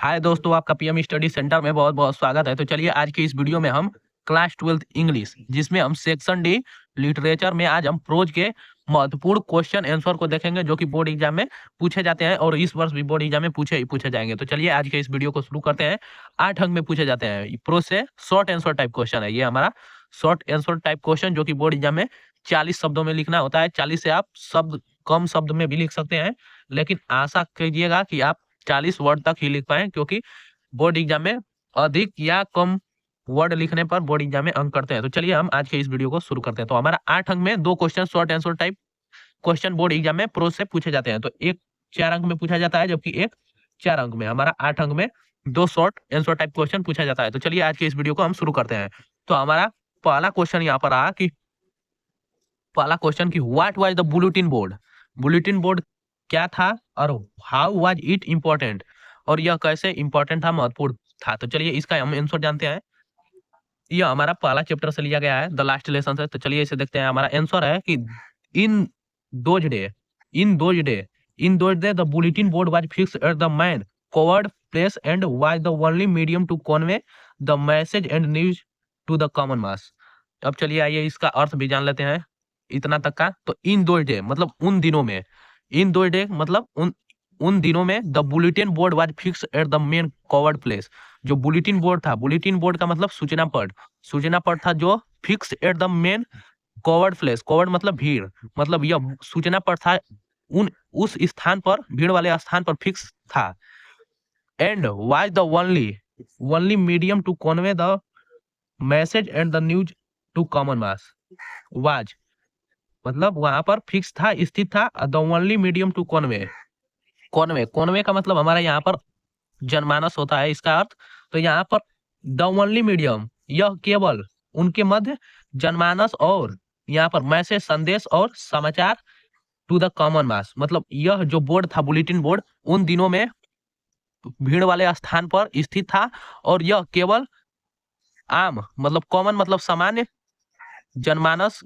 हाय दोस्तों, आपका PM study centre में बहुत बहुत स्वागत है। तो चलिए आज की इस वीडियो में हम क्लास 12th इंग्लिश, जिसमें हम सेक्शन डी लिटरेचर में आज हम प्रोज के महत्वपूर्ण क्वेश्चन आंसर को देखेंगे, जो कि बोर्ड एग्जाम में पूछे जाते हैं और इस वर्ष भी बोर्ड एग्जाम में पूछे जाएंगे। तो चलिए आज के इस वीडियो को शुरू करते हैं। 8 अंक में पूछे जाते हैं। प्रोज से शॉर्ट आंसर टाइप क्वेश्चन है। ये हमारा शॉर्ट आंसर टाइप क्वेश्चन, जो कि बोर्ड एग्जाम में 40 शब्दों में लिखना होता है। 40 से आप शब्द कम शब्द में भी लिख सकते हैं, लेकिन आशा कीजिएगा कि आप 40 वर्ड तक ही लिख पाए, क्योंकि बोर्ड एग्जाम में अधिक या कम वर्ड लिखने पर बोर्ड एग्जाम में अंक करते हैं। तो चलिए हम आज के इस वीडियो को शुरू करते हैं। तो हमारा 8 अंक में 2 question short answer type question board exam में प्रोज से पूछे जाते हैं। तो एक 4 अंक में पूछा जाता है, जबकि एक 4 अंक में। हमारा 8 अंक में 2 शॉर्ट आंसर टाइप क्वेश्चन पूछा जाता है। तो चलिए आज के इस वीडियो को हम शुरू करते हैं। तो हमारा पहला क्वेश्चन यहाँ पर रहा कि what was the bulletin board. Bulletin board क्या था और हाउ वाज इट इम्पोर्टेंट, और यह कैसे इंपॉर्टेंट था, महत्वपूर्ण था। तो चलिए इसका हम आंसर जानते हैं। यह हमारा पहला चैप्टर से लिया गया है, द लास्ट लेसन से। तो चलिए इसे देखते हैं। हमारा आंसर है कि in those day the bulletin board was fixed at the main covered place and was the only medium to convey the message and news to the common mass. अब चलिए आइए इसका अर्थ भी जान लेते हैं इतना तक का। तो इन दो डे मतलब उन दिनों में, इन दो डे मतलब उन दिनों में the bulletin board was fix eight the main covered place. जो बुलेटिन बोर्ड था, बुलेटिन बोर्ड का मतलब सूचना पट था, जो fix eight the main covered place. Covered मतलब भीड़, मतलब यह सूचना पट था उस स्थान पर, भीड़ वाले स्थान पर फिक्स था। And was the only medium to convey the message and the news to common mass. Was मतलब वहां पर फिक्स था, स्थित था। The only medium to convey का मतलब हमारा यहाँ पर जनमानस होता है, इसका अर्थ। तो यहाँ पर द ओनली मीडियम, यह केवल उनके मध्य जनमानस, और यहाँ पर मैसेज संदेश और समाचार टू द कॉमन मास, मतलब यह जो बोर्ड था, बुलेटिन बोर्ड, उन दिनों में भीड़ वाले स्थान पर स्थित था, और यह केवल आम मतलब कॉमन मतलब सामान्य जनमानस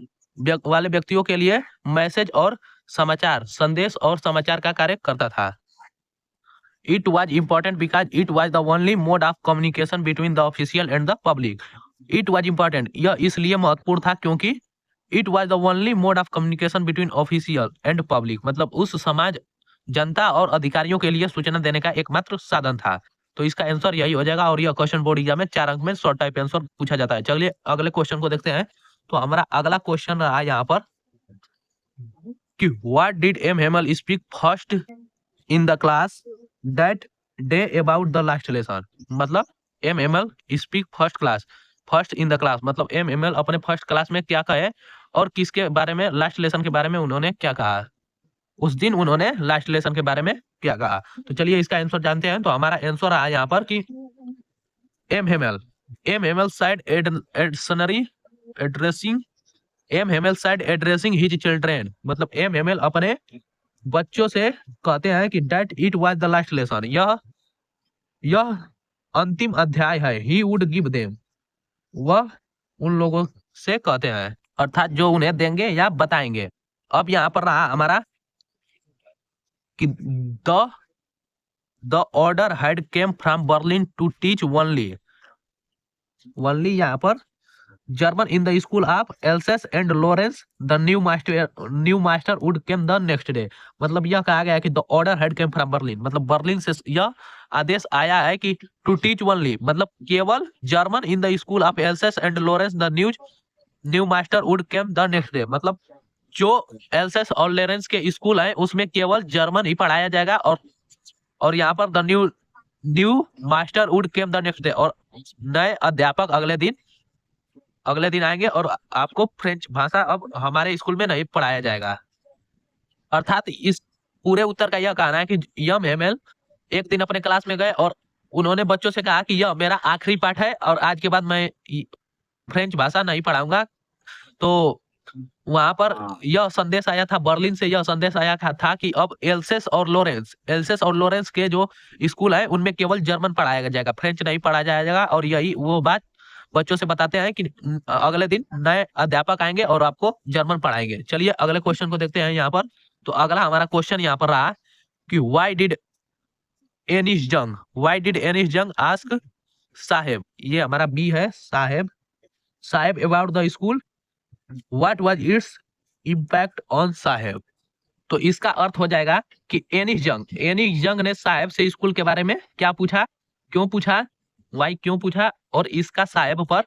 वाले व्यक्तियों के लिए मैसेज और समाचार, संदेश और समाचार का कार्य करता था। It was important because it was the only mode of communication between the official and the public. It was important, यह इसलिए महत्वपूर्ण था क्योंकि it was the only mode of communication between official and public, मतलब उस समाज, जनता और अधिकारियों के लिए सूचना देने का एकमात्र साधन था। तो इसका आंसर यही हो जाएगा, और यह क्वेश्चन बोर्ड एग्जाम में 4 अंक में शॉर्ट टाइप आंसर पूछा जाता है। चलिए अगले क्वेश्चन को देखते हैं। तो हमारा अगला क्वेश्चन रहा यहाँ पर कि what did M Hamel speak first in the class that day about the last lesson. मतलब M Hamel speak first in the class, मतलब एम हेमल अपने फर्स्ट क्लास में क्या कहे और किसके बारे में, लास्ट लेसन के बारे में उन्होंने क्या कहा। उस दिन उन्होंने लास्ट लेसन के बारे में क्या कहा। तो चलिए इसका आंसर जानते हैं। तो हमारा आंसर आया यहाँ पर कि M Hamel said addressing his children, मतलब एम हेमल अपने बच्चों से कहते हैं कि that it was the last lesson, यह अंतिम अध्याय है। ही वुड गिव देम, वह उन लोगों से कहते हैं, अर्थात जो उन्हें देंगे या बताएंगे। अब यहाँ पर रहा हमारा कि the order had came from Berlin to teach only यहाँ पर German in the school of Alsace and Lorraine. The new master would came the next day, मतलब यह कहा गया है कि the order had came from Berlin, मतलब Berlin से यह आदेश आया है कि टू टीच ओनली, मतलब केवल German in the school of Alsace and Lorraine the new master would came the next day, मतलब जो एल्सेस और लॉरेंस के स्कूल है उसमें केवल जर्मन ही पढ़ाया जाएगा, और यहाँ पर the new master would came the next day, और नए अध्यापक अगले दिन आएंगे और आपको फ्रेंच भाषा अब हमारे स्कूल में नहीं पढ़ाया जाएगा। अर्थात इस पूरे उत्तर का यह कहना है कि यम हेमल एक दिन अपने क्लास में गए और उन्होंने बच्चों से कहा कि यह मेरा आखिरी पाठ है और आज के बाद मैं फ्रेंच भाषा नहीं पढ़ाऊंगा। तो वहां पर यह संदेश आया था, बर्लिन से यह संदेश आया था कि अब एल्सेस और लॉरेंस के जो स्कूल है उनमें केवल जर्मन पढ़ाया जाएगा, फ्रेंच नहीं पढ़ाया जाएगा। और यही वो बात बच्चों से बताते हैं कि अगले दिन नए अध्यापक आएंगे और आपको जर्मन पढ़ाएंगे। चलिए अगले क्वेश्चन को देखते हैं यहाँ पर। तो अगला हमारा क्वेश्चन यहाँ पर रहा कि व्हाई डिड एनिस जंग, व्हाई डिड एनिस जंग आस्क साहेब, ये हमारा बी है Saheb, Saheb about the school, what was its impact on Saheb. तो इसका अर्थ हो जाएगा कि एनिस जंग ने साहेब से स्कूल के बारे में क्या पूछा, क्यों पूछा, वाई क्यों पूछा, और इसका साहेब पर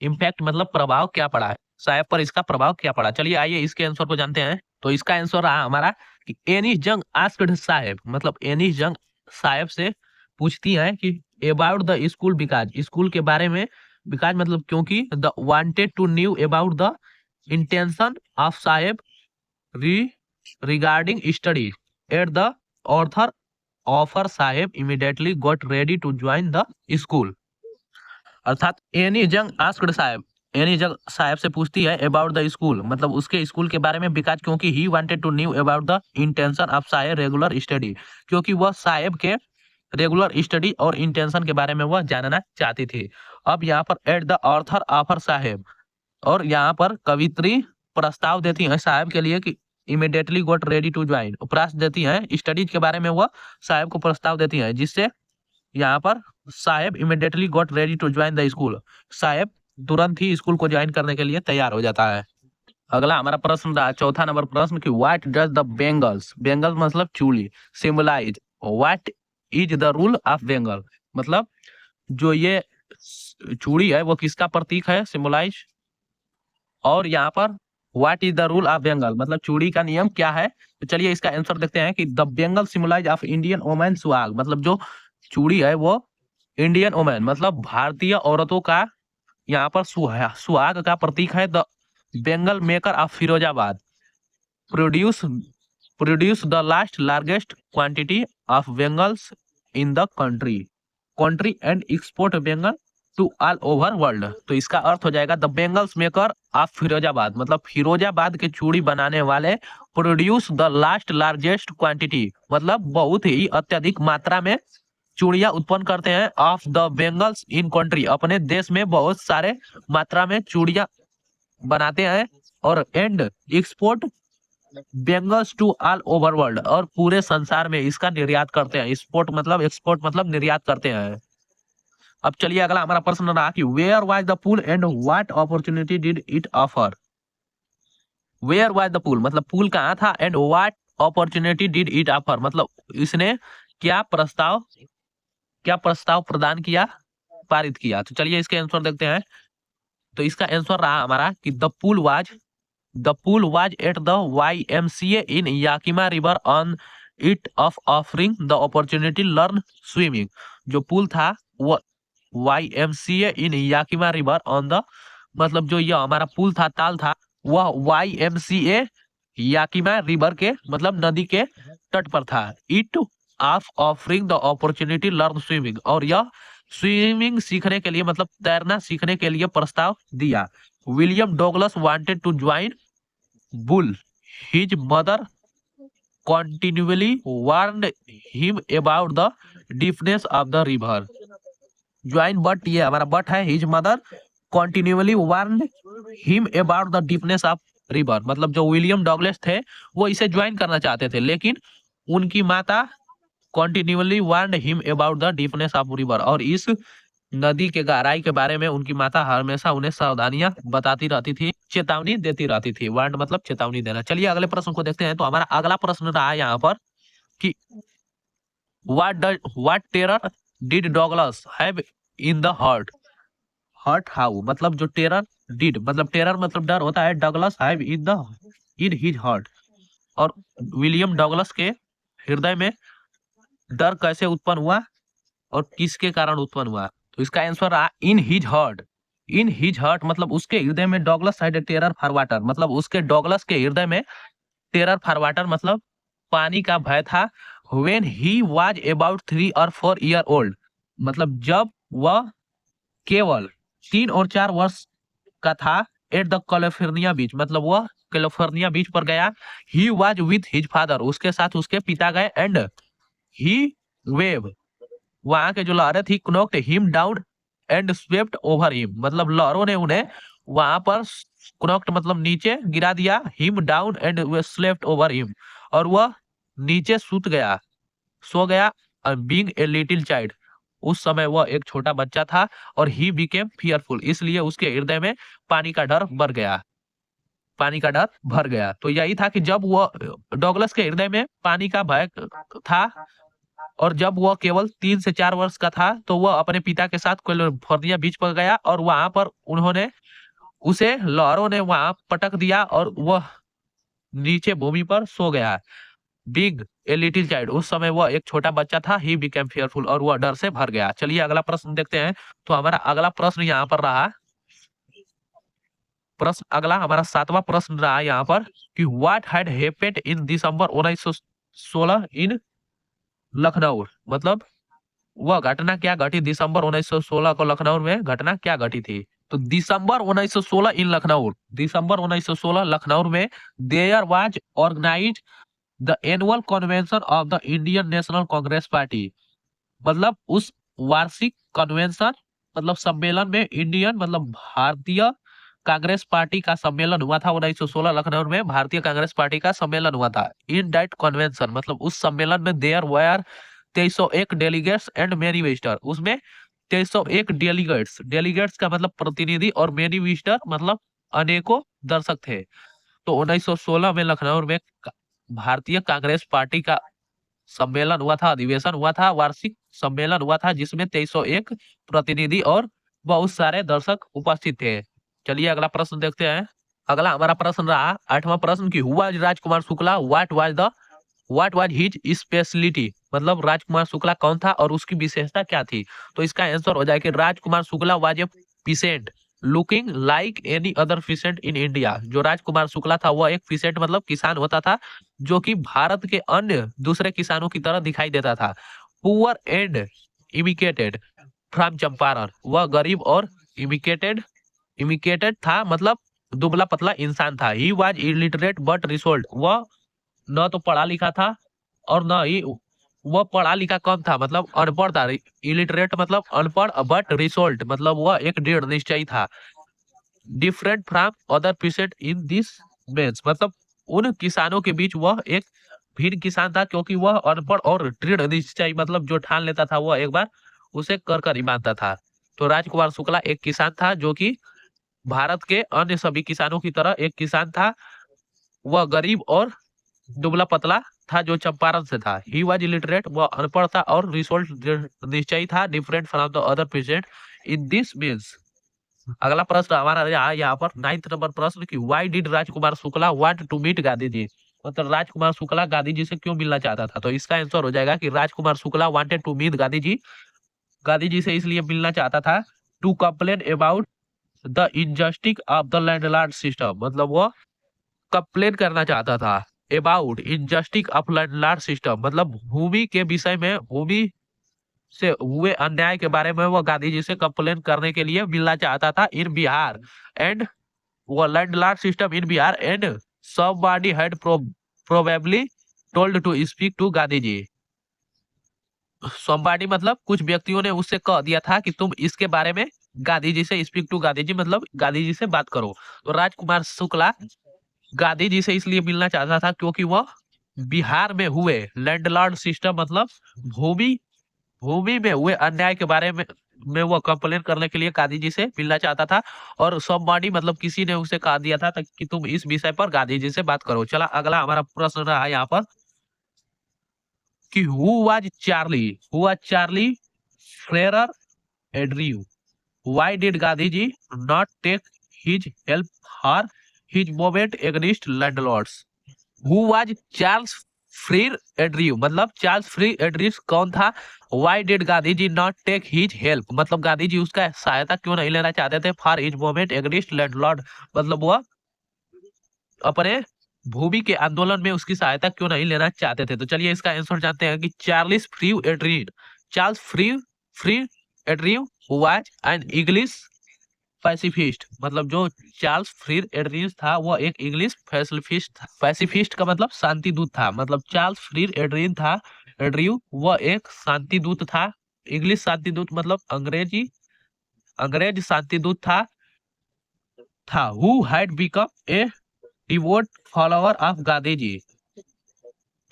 इम्पैक्ट मतलब प्रभाव क्या पड़ा है, साहेब पर इसका प्रभाव क्या पड़ा। चलिए आइए इसके आंसर को जानते हैं। तो इसका आंसर रहा हमारा कि एनिस जंग आस्क्ड साहेब, मतलब एनिस जंग साहेब से पूछती है कि about the school, because school के बारे में, बिकॉज मतलब क्योंकि the wanted to knew about the intention of Saheb regarding study at the author offer Saheb immediately got ready to join the school। अर्थात एनी जंग आस्क्ड साहेब, एनी जंग साहेब से पूछती है अबाउट द स्कूल, मतलब उसके स्कूल के बारे में, बिकॉज क्योंकि he wanted to knew about the intention of Saheb regular study, क्योंकि वह साहेब के रेगुलर स्टडी और इंटेंशन के बारे में वह जानना चाहती थी। अब यहाँ पर एट द ऑथर ऑफर साहेब, और यहाँ पर कवित्री प्रस्ताव देती है साहब के लिए कि immediately got ready to join, प्रयास देती हैं स्टडीज के बारे में, वह साहब को प्रस्ताव देती हैं, जिससे यहाँ पर Saheb immediately got ready to join the school, Saheb तुरंत ही स्कूल को ज्वाइन करने के लिए तैयार हो जाता है। अगला हमारा प्रश्न रहा चौथा नंबर प्रश्न कि what does the bangles, bangle मतलब चूड़ी, symbolise, what is the role of bangle, मतलब जो ये चूड़ी है वो किसका प्रतीक है, सिंबलाइज, और यहाँ पर what is the role of bangle, मतलब चूड़ी का नियम क्या है। तो चलिए इसका आंसर देखते हैं कि the bangle symbolise of Indian women suhag, मतलब जो चूड़ी है वो इंडियन वोमेन मतलब भारतीय औरतों का यहाँ पर सुहाग का प्रतीक है। The bangle maker of Firozabad produce the largest quantity of bangles in the country and export bangle to all over world. तो इसका अर्थ हो जाएगा the bangles maker of Firozabad, मतलब फिरोजाबाद के चूड़ी बनाने वाले प्रोड्यूस द लार्जेस्ट क्वांटिटी, मतलब बहुत ही अत्यधिक मात्रा में चूड़ियां उत्पन्न करते हैं, of the bangles in country, अपने देश में बहुत सारे मात्रा में चूड़ियां बनाते हैं, और and export bangles to all over world, और पूरे संसार में इसका निर्यात करते हैं। एक्सपोर्ट मतलब निर्यात करते हैं। अब चलिए अगला हमारा प्रश्न रहा कि where was the pool and what opportunity did it offer. Where was the pool मतलब पुल कहाँ था, and what opportunity did it offer मतलब इसने क्या प्रस्ताव प्रदान किया, पारित किया। तो चलिए इसके आंसर देखते हैं। तो इसका आंसर रहा हमारा कि the pool was at the YMCA in Yakima river on it of offering the opportunity learn swimming. जो पुल था वो YMCA in Yakima river on the, मतलब जो यह हमारा पुल था, ताल था, वह YMCA याकिमा रिवर के मतलब नदी के तट पर था। It of offering the opportunity learn swimming, और यह स्विमिंग सीखने के लिए मतलब तैरना सीखने के लिए प्रस्ताव दिया। William Douglas wanted to join pool, his mother continually warned him about the deepness of the river। Join but, ये हमारा बट है, his mother continually warned him about the deepness of river, मतलब जो विलियम डॉगलस थे वो इसे join करना चाहते थे, लेकिन उनकी माता continually warned him about the deepness of river, और इस नदी के गहराई के बारे में उनकी माता हमेशा उन्हें सावधानियां बताती रहती थी, चेतावनी देती रहती थी। वार्न मतलब चेतावनी देना। चलिए अगले प्रश्न को देखते हैं। तो हमारा अगला प्रश्न रहा है यहाँ पर कि what terror did Douglas have in the heart how, मतलब जो टेरर मतलब डर होता है, Douglas have in his heart, और विलियम डगलस के हृदय में डर कैसे उत्पन्न हुआ और किसके कारण उत्पन्न हुआ। तो इसका आंसर रहा इन हिज हर्ट मतलब उसके हृदय में Douglas had terror for water, मतलब उसके डॉगलस के हृदय में टेरर फॉर वाटर मतलब पानी का भय था। When he was about 3 or 4 year old, मतलब जब वह केवल 3 और 4 वर्ष का था। एट द कैलिफोर्निया बीच, मतलब वह कैलिफोर्निया बीच पर गया। He was with his father, उसके साथ उसके पिता गए। एंड ही वेव, वहां के जो लहरें थी, knocked him down and swept over him, मतलब लहरों ने उन्हें वहां पर knocked मतलब नीचे गिरा दिया, him down and swept over him, और वह नीचे सो गया बीइंग ए लिटिल चाइल्ड, उस समय वह एक छोटा बच्चा था, और ही बिकेम फियरफुल, इसलिए उसके हृदय में पानी का डर बढ़ गया, पानी का डर भर गया। तो यही था कि जब वह डॉगलस के हृदय में पानी का भय था, और जब वह केवल 3 से 4 वर्ष का था, तो वह अपने पिता के साथ कैलिफोर्निया बीच पर गया, और वहां पर उन्होंने उसे लहरों ने वहां पटक दिया, और वह नीचे भूमि पर सो गया। बिग ए लिटिल चाइल्ड, उस समय वह एक छोटा बच्चा था, ही बिकेम फियरफुल, और वह डर से भर गया। चलिए अगला प्रश्न देखते हैं। तो हमारा अगला प्रश्न यहाँ पर रहा, प्रश्न अगला हमारा 7वां प्रश्न रहा यहाँ पर कि व्हाट हैड हैपेंड इन दिसंबर 1916 इन लखनऊ, मतलब वह घटना क्या घटी दिसंबर 1916 को लखनऊ में घटना क्या घटी थी। तो दिसंबर 1916 इन लखनऊ, दिसंबर 1916 लखनऊ में there was organised the annual convention of the Indian National Congress party, मतलब उस वार्षिक कन्वेंशन मतलब सम्मेलन में इंडियन मतलब भारतीय कांग्रेस पार्टी का सम्मेलन हुआ था 1916 लखनऊ में, भारतीय कांग्रेस पार्टी का सम्मेलन हुआ था। इन दैट कन्वेंशन मतलब उस सम्मेलन में there were 2301 delegates and many visitor, उसमें 2301 डेलीगेट्स, डेलीगेट्स का मतलब प्रतिनिधि, और मेनी विजिटर मतलब अनेकों दर्शक थे। तो 1916 में लखनऊ में भारतीय कांग्रेस पार्टी का सम्मेलन हुआ था, अधिवेशन हुआ था, वार्षिक सम्मेलन हुआ था, जिसमें 2301 प्रतिनिधि और बहुत सारे दर्शक उपस्थित थे। चलिए अगला प्रश्न देखते हैं। अगला हमारा प्रश्न रहा 8वां प्रश्न की हुआ Rajkumar Shukla, what was his speciality, मतलब राजकुमार शुक्ला कौन था और उसकी विशेषता क्या थी। तो इसका आंसर हो जाएगा Rajkumar Shukla was a peasant looking like any other peasant in India. जो राजकुमार शुक्ला था वह एक पीसेंट मतलब किसान होता था, जो कि भारत के अन्य दूसरे किसानों की तरह दिखाई देता था। पुअर एंड इमिकेटेड फ्रॉम चंपारण, वह गरीब और इमिकेटेड था, मतलब दुबला पतला इंसान था। ही वाज इलिटरेट बट रिसोल्ट, वह न तो पढ़ा लिखा था और न ही वह पढ़ा लिखा कम था, मतलब अनपढ़ था। इलिटरेट मतलब अनपढ़, बट रिसोल्ट मतलब वह एक दृढ़ निश्चयी था। Different from other peasant in this means, मतलब उन किसानों के बीच वह एक भिन्न किसान था, क्योंकि वह अनपढ़ और दृढ़ निश्चयी, मतलब जो ठान लेता था वह एक बार उसे कर ही मानता था। तो राजकुमार शुक्ला एक किसान था, जो कि भारत के अन्य सभी किसानों की तरह एक किसान था। वह गरीब और दुबला पतला था, जो चंपारण से था। ही वाज इलिटरेट, वह अनपढ़ था, और रिसोल्ट निश्चयी था, different from the other peasant in this means. अगला प्रश्न हमारा यहाँ पर 9th नंबर प्रश्न की why did Rajkumar Shukla want to meet Gandhi ji, मतलब राजकुमार शुक्ला गांधी जी से क्यों मिलना चाहता था। तो इसका आंसर हो जाएगा कि Rajkumar Shukla wanted to meet Gandhi ji से इसलिए मिलना चाहता था to complain about the injustice of the landlord system, मतलब वो कंप्लेन करना चाहता था about injustice of landlord system, मतलब भूमि के विषय में, भूमि से हुए अन्याय के बारे में वो गांधी जी से कंप्लेन करने के लिए मिलना चाहता था इन बिहार एंड वो landlord system in Bihar and somebody had probably told to speak to Gandhi ji. somebody मतलब कुछ व्यक्तियों ने उससे कह दिया था कि तुम इसके बारे में गांधी जी से स्पीक टू गांधी जी मतलब गांधी जी से बात करो। तो राजकुमार शुक्ला गांधी जी से इसलिए मिलना चाहता था क्योंकि वह बिहार में हुए लैंडलॉर्ड सिस्टम मतलब भूमि भूमि में हुए अन्याय के बारे में वो कंप्लेन करने के लिए गांधी जी से मिलना चाहता था। और somebody मतलब किसी ने उसे कह दिया था कि तुम इस विषय पर गांधी जी से बात करो। चला अगला हमारा प्रश्न रहा यहाँ पर कि who was Charlie Freer Andrews, why did Gandhi ji not take his help for his movement against landlords. Who was Charles Freer Andrews, मतलब चार्ल्स फ्री एड्रियस कौन था। Why did Gandhi ji not take his help, मतलब गांधी जी उसका सहायता क्यों नहीं लेना चाहते थे for his movement against landlord, मतलब वह अपने भूमि के आंदोलन में उसकी सहायता क्यों नहीं लेना चाहते थे। तो चलिए इसका आंसर जानते हैं कि Charles Freer Andrews was an English pacifist, मतलब जो चार्ल्स फ्रीर एड्रियस था वह एक इंग्लिश पैसिफिस्ट का मतलब शांति दूत था, मतलब चार्ल्स फ्रीर एड्रियन था एड्रियू वह एक शांति दूत था। इंग्लिश शांति दूत मतलब अंग्रेज शांति दूत था who had become a devout follower of Gandhi ji.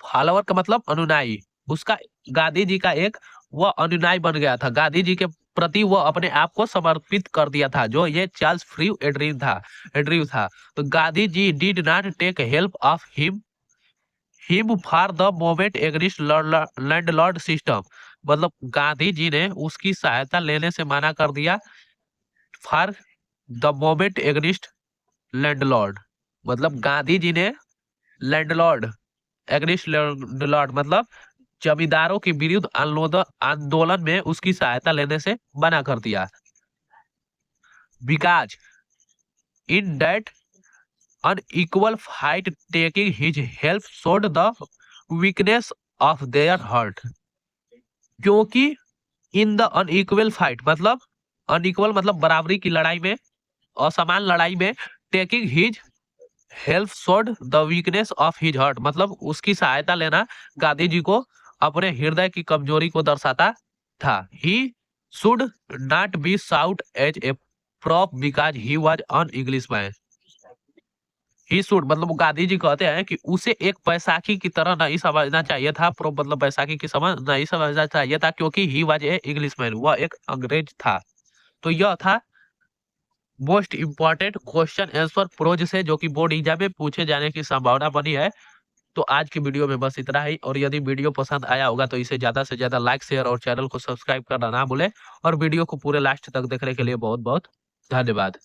Follower का मतलब अनुयायी, उसका गांधी जी का एक वह अनुयायी बन गया था, गांधी जी के प्रति वो अपने आप को समर्पित कर दिया था, जो ये चार्ल्स फ्रीव एड्रीव था। तो Gandhi ji did not take help of him for the movement against landlord system, मतलब गांधी जी ने उसकी सहायता लेने से मना कर दिया for the movement against landlord, मतलब गांधी जी ने लैंडलॉर्ड एग्निस्ट लैंडलॉर्ड मतलब जमींदारों के विरुद्ध आंदोलन में उसकी सहायता लेने से मना कर दिया। Because in that unequal fight taking his help showed the weakness of their heart, क्योंकि इन द अनइक्वल फाइट मतलब अनइक्वल मतलब बराबरी की लड़ाई में, असमान लड़ाई में, taking his help showed the weakness of his heart मतलब उसकी सहायता लेना गांधी जी को अपने हृदय की कमजोरी को दर्शाता था। He should not be sought as a prop because he was an English man. He should मतलब गांधी जी कहते हैं कि उसे एक बैसाखी की तरह नहीं समझना चाहिए था, प्रो मतलब बैसाखी की समझ नहीं समझना चाहिए था, क्योंकि he was a English man, वह एक अंग्रेज था। तो यह था most important question answer prose से, जो कि बोर्ड एग्जाम में पूछे जाने की संभावना बनी है। तो आज की वीडियो में बस इतना ही, और यदि वीडियो पसंद आया होगा तो इसे ज्यादा से ज्यादा लाइक शेयर और चैनल को सब्सक्राइब करना ना भूले, और वीडियो को पूरे लास्ट तक देखने के लिए बहुत बहुत धन्यवाद।